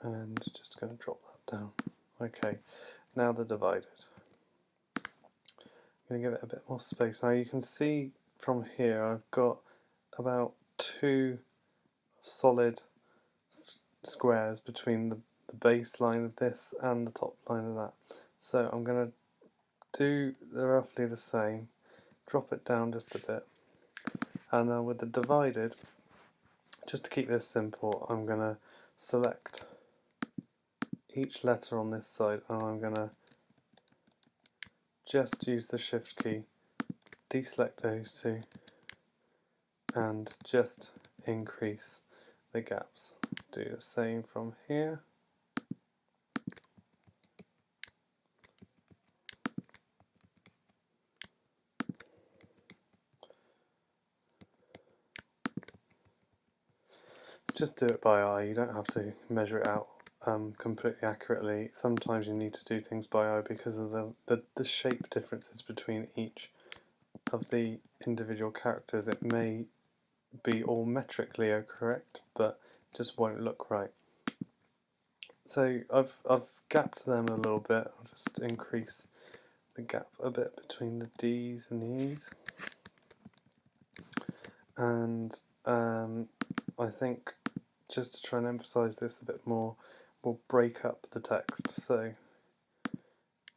and just going to drop that down. Okay, now they're divided. I'm going to give it a bit more space. Now you can see from here I've got about 2 solid squares between the base line of this and the top line of that. So I'm going to do roughly the same, drop it down just a bit, and then with the divided, just to keep this simple, I'm going to select each letter on this side, and I'm going to just use the shift key, deselect those two, and just increase the gaps. Do the same from here. Just do it by eye, you don't have to measure it out completely accurately. Sometimes you need to do things by eye because of the shape differences between each of the individual characters. It may be all metrically correct, but just won't look right. So I've gapped them a little bit. I'll just increase the gap a bit between the D's and the E's, and I think just to try and emphasize this a bit more, we'll break up the text. So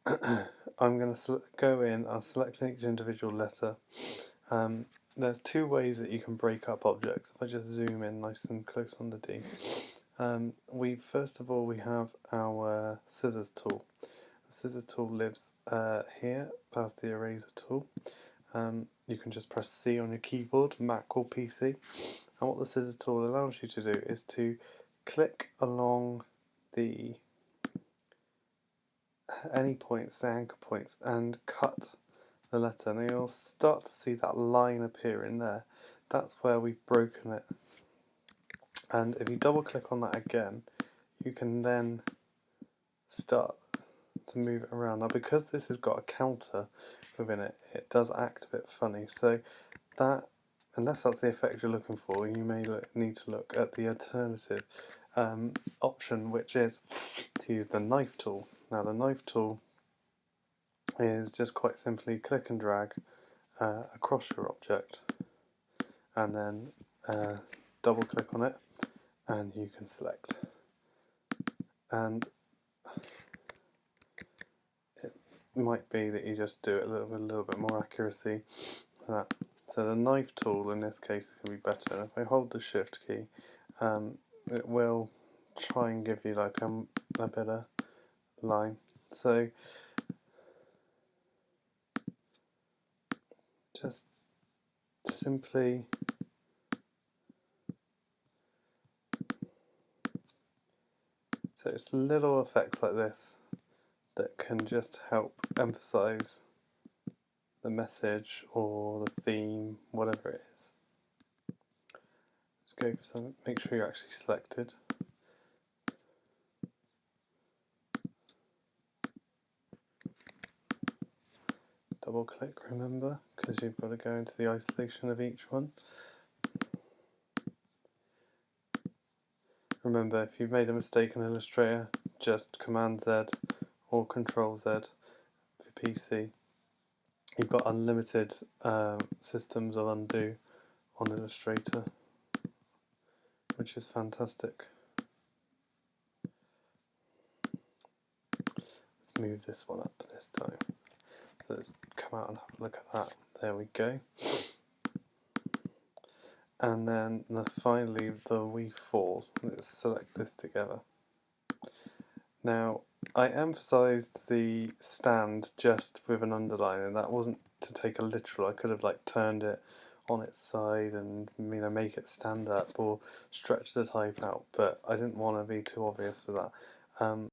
I'm going to go in, I'll select each individual letter. There's 2 ways that you can break up objects. If I just zoom in nice and close on the D. First of all we have our scissors tool. The scissors tool lives here, past the eraser tool. You can just press C on your keyboard, Mac or PC. And what the scissors tool allows you to do is to click along any points, the anchor points, and cut the letter. Now you'll start to see that line appear in there. That's where we've broken it. And if you double click on that again, you can then start to move it around. Now because this has got a counter within it, it does act a bit funny. So that, unless that's the effect you're looking for, you may need to look at the alternative option, which is to use the knife tool. Now the knife tool is just quite simply click and drag across your object, and then double click on it, and you can select. And it might be that you just do it with a little bit more accuracy than that. So the knife tool in this case is going to be better. And if I hold the shift key, it will try and give you like a better line. So just simply so it's little effects like this that can just help emphasize the message or the theme, whatever it is. Just go for something, make sure you're actually selected. Double click, remember, because you've got to go into the isolation of each one. Remember, if you've made a mistake in Illustrator, just Command Z or Control Z for PC. You've got unlimited systems of undo on Illustrator, which is fantastic. Let's move this one up this time. So let's come out and have a look at that. There we go. And then finally the we fall. Let's select this together. Now I emphasised the stand just with an underline, and that wasn't to take a literal. I could have like turned it on its side and make it stand up or stretch the type out, but I didn't want to be too obvious with that.